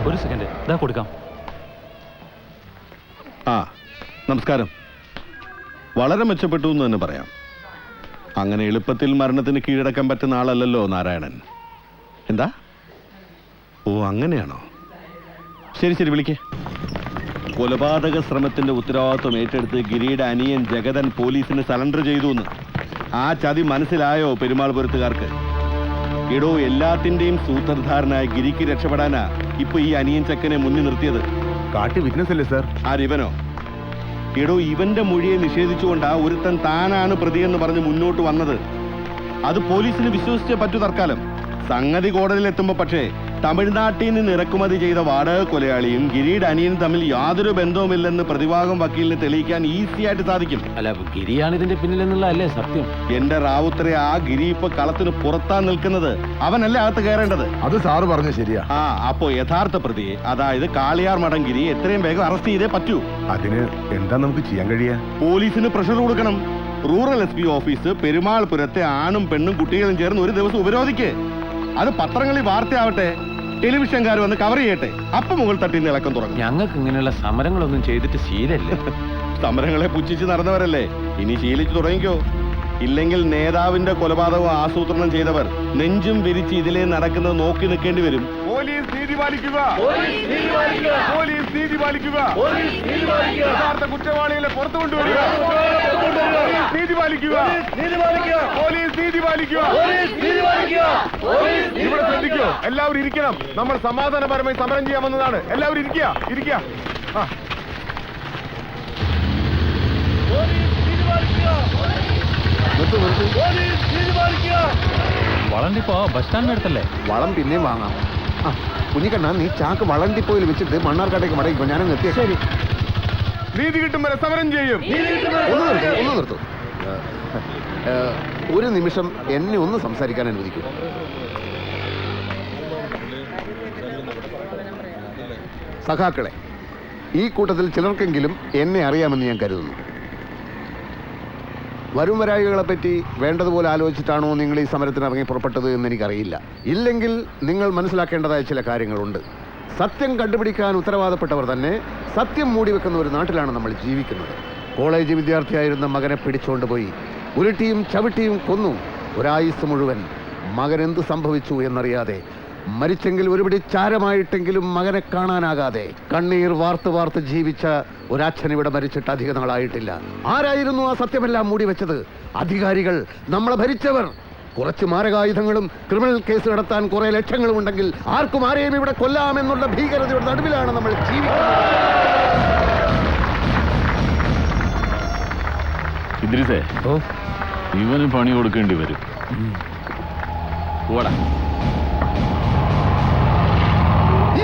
ഒരു സെക്കൻഡ്, ഇതാ കൊടുക്കാം. ആ നമസ്കാരം. വളരെ മെച്ചപ്പെട്ടു എന്ന് തന്നെ പറയാം. അങ്ങനെ എളുപ്പത്തിൽ മരണത്തിന് കീഴടക്കാൻ പറ്റുന്ന ആളല്ലല്ലോ നാരായണൻ. എന്താ? ഓ അങ്ങനെയാണോ? ശരി ശരി, വിളിക്കേ. കൊലപാതക ശ്രമത്തിന്റെ ഉത്തരവാദിത്വം ഏറ്റെടുത്ത് ഗിരിയുടെ അനിയൻ ജഗതൻ പോലീസിന് സറണ്ടർ ചെയ്തു എന്ന്. ആ ചതി മനസ്സിലായോ പെരുമാൾപുരത്തുകാർക്ക്? എടോ, എല്ലാത്തിന്റെയും സൂത്രധാരനായ ഗിരിക്ക് രക്ഷപ്പെടാനാ ഇപ്പൊ ഈ അനിയൻ ചക്കനെ മുന്നിൽ നിർത്തിയത്. കാട്ടി വിറ്റ്നസ് അല്ലേ സാർ? ആരിവനോ? എടോ, ഇവന്റെ മൊഴിയെ നിഷേധിച്ചുകൊണ്ടാ ഒരുത്തൻ താനാണ് പ്രതിയെന്ന് പറഞ്ഞ് മുന്നോട്ട് വന്നത്. അത് പോലീസിന് വിശ്വസിച്ചേ പറ്റൂ തൽക്കാലം. സംഗതി കോടതിയിലെത്തുമ്പോ പക്ഷേ തമിഴ്നാട്ടിൽ നിന്ന് ഇറക്കുമതി ചെയ്ത വാടക കൊലയാളിയും ഗിരിയുടെ അനിയനും തമ്മിൽ യാതൊരു ബന്ധവുമില്ലെന്ന് പ്രതിഭാഗം വക്കീലിന് തെളിയിക്കാൻ ഈസി ആയിട്ട് സാധിക്കും. അല്ല, ഗിരിയാണ് ഇതിന്റെ പിന്നിലെന്നുള്ള അല്ലേ സത്യം? എന്റെ റാവുത്തരെ, ആ ഗിരി ഇപ്പൊ കളത്തിന് പുറത്താ നിൽക്കുന്നത്. അവനല്ലേ അകത്ത് കയറേണ്ടത്. അത് സാറ് പറഞ്ഞ ശരിയാ. ആ, അപ്പോ യഥാർത്ഥ പ്രതിയെ, അതായത് കാളിയാർ മഠം ഗിരി എത്രയും വേഗം അറസ്റ്റ് ചെയ്തേ പറ്റൂ. അതിന് എന്താ നമുക്ക് ചെയ്യാൻ കഴിയാ? പോലീസിന് പ്രഷർ കൊടുക്കണം. റൂറൽ SP ഓഫീസ് പെരുമാൾപുരത്തെ ആണും പെണ്ണും കുട്ടികളും ചേർന്ന് ഒരു ദിവസം ഉപരോധിക്ക്. അത് പത്രങ്ങളിൽ വാർത്തയാവട്ടെ, ടെലിവിഷൻകാർ വന്ന് കവർ ചെയ്യട്ടെ. അപ്പം മുകൾ തട്ടിന്ന് ഇളക്കം തുടങ്ങും. ഞങ്ങൾക്ക് ഇങ്ങനെയുള്ള സമരങ്ങളൊന്നും ചെയ്തിട്ട് ശീലല്ലേ. സമരങ്ങളെ പുച്ഛിച്ച് നടന്നവരല്ലേ, ഇനി ശീലിച്ചു തുടങ്ങിക്കോ. ഇല്ലെങ്കിൽ നേതാവിന്റെ കൊലപാതകം ആസൂത്രണം ചെയ്തവർ നെഞ്ചും വിരിച്ച് ഇതിലേ നടക്കുന്നത് നോക്കി നിൽക്കേണ്ടി വരും. പോലീസ് നീതി പാലിക്കുക, പോലീസ് നീതി പാലിക്കുക, യഥാർത്ഥ കുറ്റവാളികളെ പുറത്തു കൊണ്ടുവരിക, നീതി പാലിക്കുക, പോലീസ് നീതി പാലിക്കുക. ഇവിടെ ശ്രദ്ധിക്കോ, എല്ലാവരും ഇരിക്കണം. നമ്മൾ സമാധാനപരമായി സമരം ചെയ്യാൻ വന്നതാണ്. എല്ലാവരും ഇരിക്കുക. വളണ്ടിപ്പോ ബസ് സ്റ്റാൻഡിനടുത്തല്ലേ? വളം പിന്നെയും വാങ്ങാം. കുഞ്ഞിക്കണ്ണ, നീ ചാക്ക് വളണ്ടിപ്പോയിൽ വെച്ചിട്ട് മണ്ണാർക്കാട്ടേക്ക് മടങ്ങിക്കോ. ഞാനങ്ങ് എത്തിയ. ശരി. നീതി കിട്ടും വരെ സമരം ചെയ്യും. ഒന്ന് നിർത്തൂ. ഒരു നിമിഷം എന്നെ ഒന്ന് സംസാരിക്കാൻ അനുവദിക്കൂ. സഖാക്കളെ, ഈ കൂട്ടത്തിൽ ചിലർക്കെങ്കിലും എന്നെ അറിയാമെന്ന് ഞാൻ കരുതുന്നു. വരും വരായികളെ പറ്റി വേണ്ടതുപോലെ ആലോചിച്ചിട്ടാണോ നിങ്ങൾ ഈ സമരത്തിന് ഇറങ്ങി പുറപ്പെട്ടത് എന്ന് എനിക്കറിയില്ല. ഇല്ലെങ്കിൽ നിങ്ങൾ മനസ്സിലാക്കേണ്ടതായ ചില കാര്യങ്ങളുണ്ട്. സത്യം കണ്ടുപിടിക്കാൻ ഉത്തരവാദപ്പെട്ടവർ തന്നെ സത്യം മൂടിവെക്കുന്ന ഒരു നാട്ടിലാണ് നമ്മൾ ജീവിക്കുന്നത്. കോളേജ് വിദ്യാർത്ഥിയായിരുന്ന മകനെ പിടിച്ചുകൊണ്ടുപോയി ഉരുട്ടിയും ചവിട്ടിയും കൊന്നു. ഒരായുസ് മുഴുവൻ മകൻ എന്ത് സംഭവിച്ചു എന്നറിയാതെ, മരിച്ചെങ്കിൽ ഒരുപിടി ചാരമായിട്ടെങ്കിലും മകനെ കാണാനാകാതെ കണ്ണീർ വാർത്ത് ജീവിച്ച ഒരച്ഛൻ ഇവിടെ മരിച്ചിട്ട് അധിക നാളായിട്ടില്ല. ആരായിരുന്നു ആ സത്യമെല്ലാം മൂടിവെച്ചത്? അധികാരികൾ, നമ്മളെ ഭരിച്ചവർ. കുറച്ച് മാരകായുധങ്ങളും ക്രിമിനൽ കേസ് നടത്താൻ കുറെ ലക്ഷങ്ങളും ഉണ്ടെങ്കിൽ ആർക്കും ആരെയും ഇവിടെ കൊല്ലാമെന്നുള്ള ഭീകരതയുടെ നടുവിലാണ് നമ്മൾ ജീവിക്കുന്നത്. ഇദ്രിസേ, ഇവന് പണി കൊടുക്കേണ്ടി വരും. പോടാ.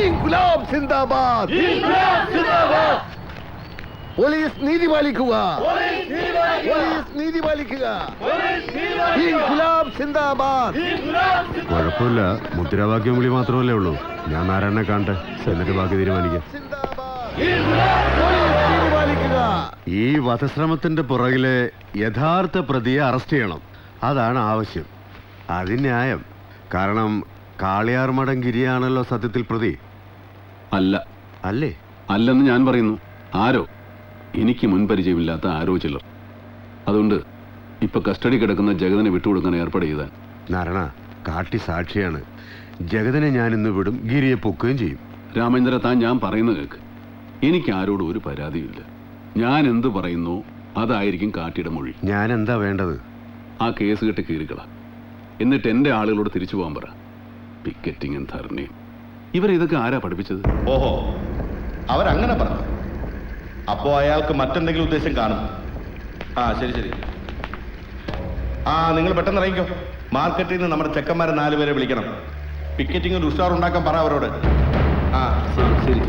ഇൻക്ലാബ് സിന്ദാബാദ്! പോലീസ് നീതി പാലിക്കുക, പോലീസ് നീതി പാലിക്കുക. ഇൻക്ലാബ് സിന്ദാബാദ്! കുഴപ്പമില്ല, മുദ്രാവാക്യം വിളി മാത്രമല്ലേ ഉള്ളൂ. ഞാൻ നാരായണനെ കാണട്ടെ, എന്നിട്ട് ബാക്കി തീരുമാനിക്കാം. ഈ വധശ്രമത്തിന്റെ പുറകിലെ യഥാർത്ഥ പ്രതിയെ അറസ്റ്റ് ചെയ്യണം. അതാണ് ആവശ്യം. അത് ന്യായം. കാരണം കാളിയാർ മഠം ഗിരിയാണല്ലോ സത്യത്തിൽ പ്രതി. അല്ല. അല്ലേ? അല്ലെന്ന് ഞാൻ പറയുന്നു. ആരോ, എനിക്ക് മുൻപരിചയമില്ലാത്ത ആരോ ചിലർ. അതുകൊണ്ട് ഇപ്പൊ കസ്റ്റഡി കിടക്കുന്ന ജഗതനെ വിട്ടുകൊടുക്കാൻ ഏർപ്പാട് ചെയ്താൽ. നാരായണ, കാട്ടി സാക്ഷിയാണ്. ജഗതനെ ഞാൻ ഇന്ന് വിടും, ഗിരിയെ പൊക്കുകയും ചെയ്യും. രാമേന്ദ്ര, താൻ ഞാൻ പറയുന്നത് കേൾക്ക്. എനിക്ക് ആരോടും ഒരു പരാതിയില്ല. ഞാൻ എന്ത് പറയുന്നു അതായിരിക്കും കാട്ടിയുടെ മൊഴി. ഞാൻ എന്താ വേണ്ടത്? ആ കേസ് കെട്ടി കീറിക്കള. എന്നിട്ട് എന്റെ ആളുകളോട് തിരിച്ചു പോകാൻ പറ. പിക്കറ്റിങ്ങും ധർണയും ഇതൊക്കെ ആരാ പഠിപ്പിച്ചത്? ഓഹോ, അവരങ്ങനെ പറഞ്ഞു. അപ്പോ അയാൾക്ക് മറ്റെന്തെങ്കിലും ഉദ്ദേശം കാണും. ആ ശരി. നിങ്ങൾ പെട്ടെന്ന് ഇറങ്ങിക്കോ. മാർക്കറ്റിൽ നിന്ന് നമ്മുടെ ചെക്കന്മാരെ 4 പേരെ വിളിക്കണം. പിക്കറ്റിംഗ് ഒരു ഉഷാർ ഉണ്ടാക്കാൻ പറ അവരോട്. ആ ശരി.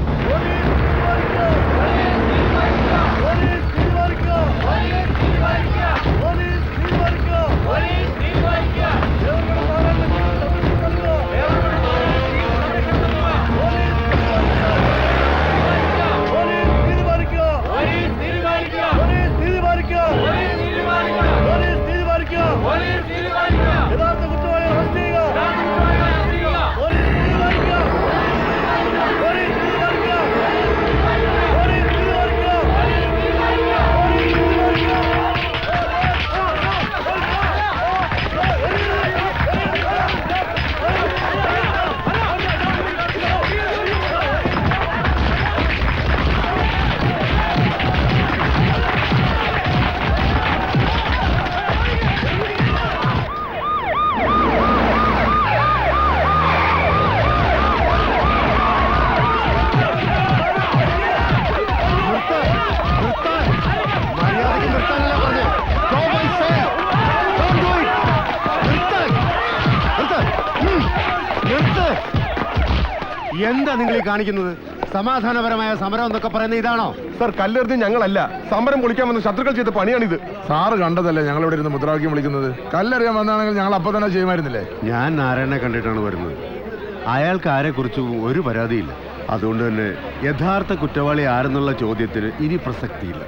എന്താ നിങ്ങൾ ഈ കാണിക്കുന്നത്? സമാധാനപരമായ സമരം എന്നൊക്കെ പറയുന്ന ഇതാണോ? സർ, കല്ലെറിഞ്ഞ് ഞങ്ങളല്ല, സമരം പൊളിക്കാൻ വന്ന ശത്രുക്കൾ ചെയ്ത പണിയാണിത്. സാറ് കണ്ടതല്ലേ ഞങ്ങൾ ഇവിടെ ഇരുന്ന് മുദ്രാവാക്യം വിളിക്കുന്നത്? കല്ലെറിയാൻ വന്നാണെങ്കിൽ ഞങ്ങൾ അപ്പൊ തന്നെ ചെയ്യുമായിരുന്നില്ലേ? ഞാൻ നാരായണനെ കണ്ടിട്ടാണ് വരുന്നത്. അയാൾക്ക് ആരെക്കുറിച്ചും ഒരു പരാതിയില്ല. അതുകൊണ്ട് തന്നെ യഥാർത്ഥ കുറ്റവാളി ആരെന്നുള്ള ചോദ്യത്തിന് ഇനി പ്രസക്തിയില്ല.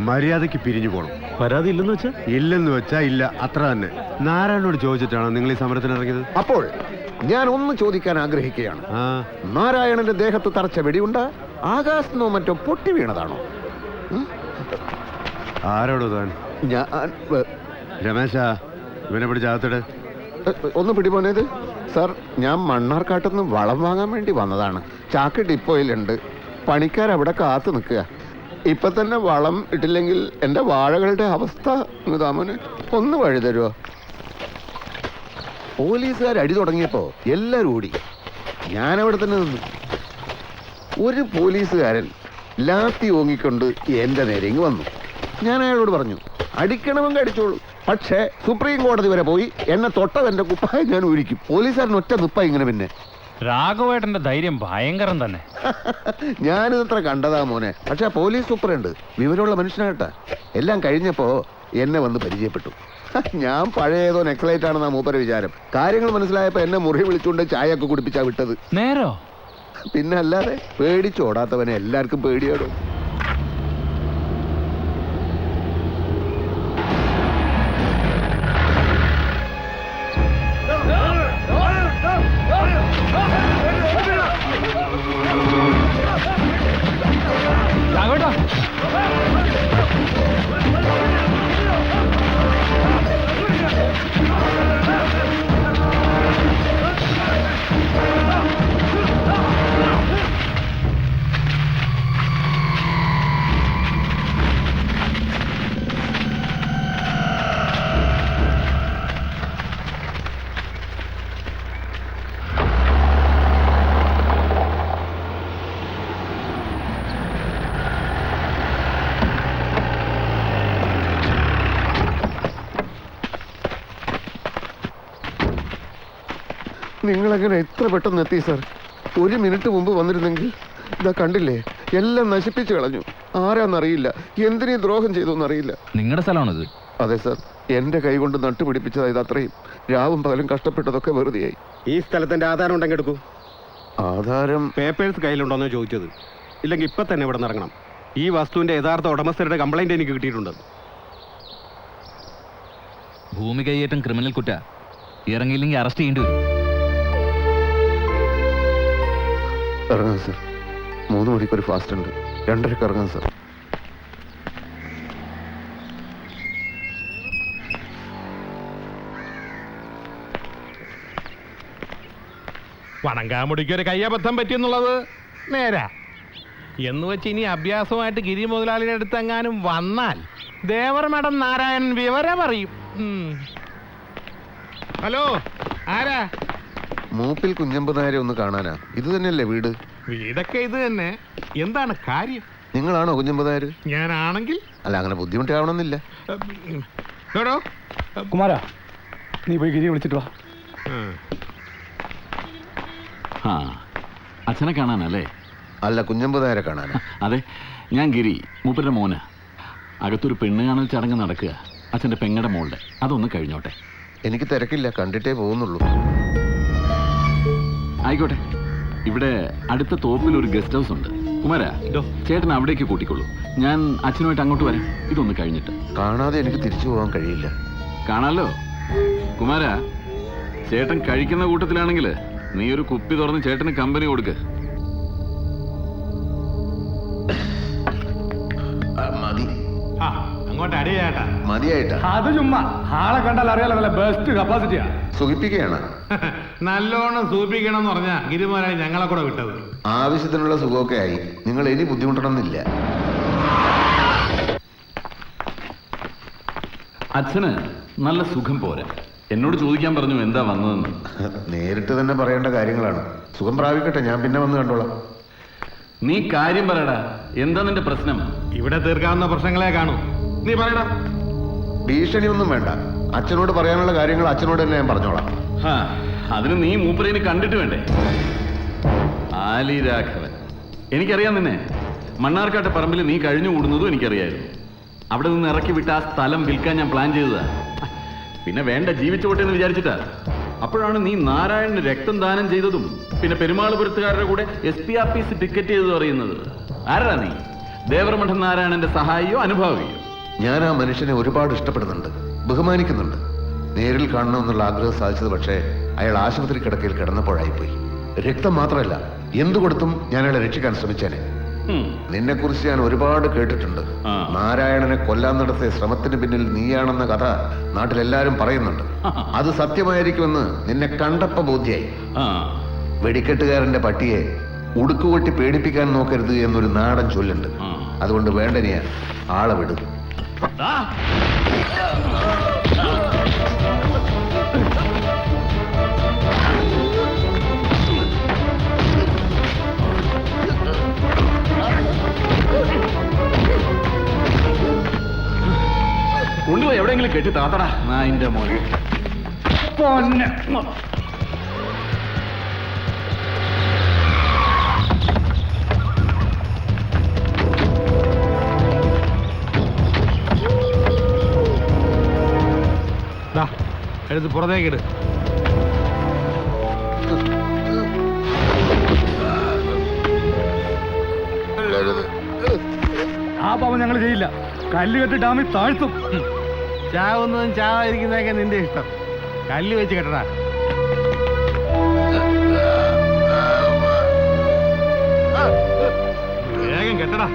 മര്യാദയ്ക്ക് പിരിഞ്ഞു പോകണം. പരാതി ഇല്ലെന്ന് വെച്ചാ? ഇല്ലെന്ന് വെച്ചാ ഇല്ല, അത്ര തന്നെ. നാരായണനോട് ചോദിച്ചിട്ടാണോ നിങ്ങൾ ഈ സമരത്തിന് ഇറങ്ങിയത്? അപ്പോൾ ഞാൻ ഒന്ന് ചോദിക്കാൻ ആഗ്രഹിക്കുകയാണ്. ആ, നാരായണന്റെ ദേഹത്ത് തറച്ച വെടിയുണ്ട ആകാശത്തോ മറ്റോ പൊട്ടി വീണതാണോ? ആരോടോ താൻ? ഞാൻ രമേശ, ഇവനെ പിടിച്ചാകത്തിട്. ഒന്ന് പിടിപോനേത് സാർ, ഞാൻ മണ്ണാർക്കാട്ടുനിന്ന് വളം വാങ്ങാൻ വേണ്ടി വന്നതാണ്. ചാക്ക് ഡിപ്പോയിലുണ്ട്. പണിക്കാരവിടെ കാത്തു നിൽക്കുക. ഇപ്പൊ തന്നെ വളം ഇട്ടില്ലെങ്കിൽ എൻ്റെ വാഴകളുടെ അവസ്ഥ താമന് ഒന്ന് വഴി തരുമോ? പോലീസുകാർ അടി തുടങ്ങിയപ്പോ എല്ലാവരും ഓടി. ഞാനവിടെ തന്നെ നിന്നു. ഒരു പോലീസുകാരൻ ലാത്തി ഓങ്ങിക്കൊണ്ട് എൻ്റെ നേരെ ഇങ്ങ് വന്നു. ഞാൻ അയാളോട് പറഞ്ഞു, അടിക്കണമെങ്കിൽ അടിച്ചോളൂ, പക്ഷേ സുപ്രീം കോടതി വരെ പോയി എന്നെ തൊട്ടതെന്റെ കുപ്പായം ഞാൻ ഊരിക്കും. പോലീസുകാരൻ ഒറ്റ നിപ്പ ഇങ്ങനെ. പിന്നെ രാഘവേട്ടന്റെ ധൈര്യം ഭയങ്കരം തന്നെ. ഞാനിതത്ര കണ്ടതാ മോനെ. പക്ഷെ പോലീസ് സൂപ്പറുണ്ട്, വിവരമുള്ള മനുഷ്യനായിട്ടാ. എല്ലാം കഴിഞ്ഞപ്പോ എന്നെ വന്ന് പരിചയപ്പെട്ടു. ഞാൻ പഴയതോ നെക്സലൈറ്റ് ആണെന്നാ മൂപ്പര വിചാരം. കാര്യങ്ങൾ മനസ്സിലായപ്പോ എന്നെ മുറി വിളിച്ചുകൊണ്ട് ചായ ഒക്കെ കുടിപ്പിച്ചാ വിട്ടത്. നേരോ? പിന്നെ അല്ലാതെ പേടിച്ചോടാത്തവനെ എല്ലാവർക്കും പേടിയാടും. രാഘവേട്ടാ, നിങ്ങളെങ്ങനെ എത്ര പെട്ടെന്ന് എത്തി സാർ? ഒരു മിനിറ്റ് മുമ്പ് വന്നിരുന്നെങ്കിൽ ഇതാ കണ്ടില്ലേ, എല്ലാം നശിപ്പിച്ചു കളഞ്ഞു. ആരാന്നറിയില്ല, എന്തിനീ ദ്രോഹം ചെയ്തോന്നറിയില്ല. നിങ്ങളുടെ സ്ഥലമാണിത്? അതെ സാർ, എന്റെ കൈ കൊണ്ട് നട്ടുപിടിപ്പിച്ചതാ ഇത്. അത്രയും രാവും പകലും കഷ്ടപ്പെട്ടതൊക്കെ വെറുതെയായി. ഈ സ്ഥലത്തിന്റെ ആധാരം ഉണ്ടെങ്കിൽ എടുക്കൂ. ആധാരം പേപ്പേഴ്സ് കയ്യിലുണ്ടോന്ന് ചോദിച്ചത്. ഇല്ലെങ്കിൽ ഇപ്പൊ തന്നെ ഇവിടെ ഇറങ്ങണം. ഈ വസ്തുവിന്റെ യഥാർത്ഥ ഉടമസ്ഥരുടെ കംപ്ലൈന്റ് എനിക്ക് കിട്ടിയിട്ടുണ്ട്. ഭൂമി കൈയേറ്റം ക്രിമിനൽ കുറ്റ. ഇറങ്ങിയില്ലെങ്കിൽ അറസ്റ്റ് ചെയ്യേണ്ടി വരും. ഇറങ്ങാം സാർ. 3 മണിക്കൊരു ഫാസ്റ്റ് ഉണ്ട്. 2:30 ഇറങ്ങാം സാർ. വണങ്കാമുടിക്ക് ഒരു കയ്യബദ്ധം പറ്റിയെന്നുള്ളത് നേരാ. എന്ന് വെച്ച് ഇനി അഭ്യാസമായിട്ട് ഗിരി മുതലാളിയുടെ അടുത്ത് എങ്ങാനും വന്നാൽ ദേവർ മഠം നാരായണൻ വിവരം പറയും. ഹലോ, ആരാ? മൂപ്പിൽ കുഞ്ഞമ്പ് നായരെ ഒന്ന് കാണാനാ. ഇത് തന്നെയല്ലേ വീട്? വീടൊക്കെ ഇത് തന്നെ. എന്താണ് കാര്യം? നിങ്ങളാണോ കുഞ്ഞമ്പ് നായർ? ഞാനാണെങ്കിൽ അല്ല, അങ്ങനെ ബുദ്ധിമുട്ടാവണമെന്നില്ല. കേട്ടോ കുമാരാ, നീ പോയി ഗിരി വിളിച്ചിട്ട് വാ. ആ, അച്ഛനെ കാണാനല്ലേ? അല്ല, കുഞ്ഞമ്പ് നായരെ കാണാനാ. അതെ, ഞാൻ ഗിരി, മൂപ്പരുടെ മോന്. അകത്തൊരു പെണ്ണ് കാണൽ ചടങ്ങ് നടക്കുക, അച്ഛൻ്റെ പെങ്ങടെ മോളുടെ. അതൊന്ന് കഴിഞ്ഞോട്ടെ. എനിക്ക് തിരക്കില്ല, കണ്ടിട്ടേ പോകുന്നുള്ളൂ. ആയിക്കോട്ടെ. ഇവിടെ അടുത്ത തോപ്പിൽ ഒരു ഗസ്റ്റ് ഹൗസ് ഉണ്ട്. കുമാരാ, ചേട്ടൻ അവിടേക്ക് കൂട്ടിക്കൊള്ളൂ. ഞാൻ അച്ഛനുമായിട്ട് അങ്ങോട്ട് വരാം, ഇതൊന്ന് കഴിഞ്ഞിട്ട്. കാണാതെ എനിക്ക് തിരിച്ചു പോകാൻ കഴിയില്ല. കാണാലോ കുമാരാ. ചേട്ടൻ കഴിക്കുന്ന കൂട്ടത്തിലാണെങ്കിൽ നീ ഒരു കുപ്പി തുറന്ന് ചേട്ടന് കമ്പനി കൊടുക്ക്. മതി, അങ്ങോട്ട് അടിയേട്ടാ. മതിയായിട്ടാ. അത് ചുമ്മാ ആളെ കണ്ടാൽ അറിയാലോ, നല്ല ബെസ്റ്റ് കപ്പാസിറ്റിയാ. സുഖിപ്പിക്കുകയാണ്. നല്ലോണം സൂപ്പിക്കണം എന്ന് പറഞ്ഞാ ഗിരിമുതലാളി ഞങ്ങളെ കൂടെ വിട്ടത്. ആവശ്യത്തിനുള്ള സുഖമൊക്കെ ആയി. നിങ്ങൾ ഇനി ബുദ്ധിമുട്ടണമെന്നില്ല. അച്ഛന് നല്ല സുഖം പോരാ. എന്നോട് ചോദിക്കാൻ പറഞ്ഞു എന്താ വന്നതെന്ന്. നേരിട്ട് തന്നെ പറയേണ്ട കാര്യങ്ങളാണ്. സുഖം പ്രാപിക്കട്ടെ, ഞാൻ പിന്നെ വന്ന് കണ്ടോളാം. നീ കാര്യം പറയടാ, എന്താ നിന്റെ പ്രശ്നം? ഇവിടെ തീർക്കാവുന്ന പ്രശ്നങ്ങളെ കാണൂ. നീ പറയടാ. ഭീഷണിയൊന്നും വേണ്ട. അച്ഛനോട് പറയാനുള്ള കാര്യങ്ങൾ അച്ഛനോട് തന്നെ ഞാൻ പറഞ്ഞോളാം. അതിന് നീ മൂപ്പരേനെ കണ്ടിട്ട് വേണ്ടേ? ആലി രാഘവൻ, എനിക്കറിയാം നിന്നെ. മണ്ണാർക്കാട്ടെ പറമ്പിൽ നീ കഴിഞ്ഞു കൂടുന്നതും എനിക്കറിയായിരുന്നു. അവിടെ നിന്ന് ഇറക്കി വിട്ട് ആ സ്ഥലം വിൽക്കാൻ ഞാൻ പ്ലാൻ ചെയ്തതാ. പിന്നെ വേണ്ട, ജീവിച്ചോട്ടെ എന്ന് വിചാരിച്ചിട്ടാ. അപ്പോഴാണ് നീ നാരായണന് രക്തം ദാനം ചെയ്തതും പിന്നെ പെരുമാളുപുരത്തുകാരുടെ കൂടെ SP ആഫീസ് ടിക്കറ്റ് ചെയ്തതും അറിയുന്നത്. ആരാ നീ? ദേവരമഠം നാരായണന്റെ സഹായിയോ അനുഭാവിയോ? ഞാൻ ആ മനുഷ്യനെ ഒരുപാട് ഇഷ്ടപ്പെടുന്നുണ്ട്, ബഹുമാനിക്കുന്നുണ്ട്. നേരിൽ കാണണമെന്നുള്ള ആഗ്രഹം സാധിച്ചത് പക്ഷേ അയാൾ ആശുപത്രി കിടക്കയിൽ കിടന്നപ്പോഴായിപ്പോയി. രക്തം മാത്രമല്ല, എന്തു കൊടുത്തും ഞാൻ അയാളെ രക്ഷിക്കാൻ ശ്രമിച്ചേനെ. നിന്നെക്കുറിച്ച് ഞാൻ ഒരുപാട് കേട്ടിട്ടുണ്ട്. നാരായണനെ കൊല്ലാൻ നടത്തിയ ശ്രമത്തിന് പിന്നിൽ നീയാണെന്ന കഥ നാട്ടിലെല്ലാരും പറയുന്നുണ്ട്. അത് സത്യമായിരിക്കുമെന്ന് നിന്നെ കണ്ടപ്പോ ബോധ്യായി. വെടിക്കെട്ടുകാരന്റെ പട്ടിയെ ഉടുക്കുകൊട്ടി പേടിപ്പിക്കാൻ നോക്കരുത് എന്നൊരു നാടൻ ചൊല്ലുണ്ട്. അതുകൊണ്ട് വേണ്ടനിയാ ആളെ വിടും. കൊണ്ടുപോയി എവിടെയെങ്കിലും കെട്ടി താത്തടാ നായിന്റെ മോനെ. എടുത്ത് പുറത്തേക്കിട്. ആ പാവം ഞങ്ങൾ ചെയ്യില്ല. കല്ല് കെട്ടി ഡാമിൽ താഴ്ത്തും. ചാവുന്നതും ചാവാതിരിക്കുന്നതൊക്കെ നിന്റെ ഇഷ്ടം. കല്ല് വെച്ച് കെട്ടടാ. വേഗം കെട്ടടാ.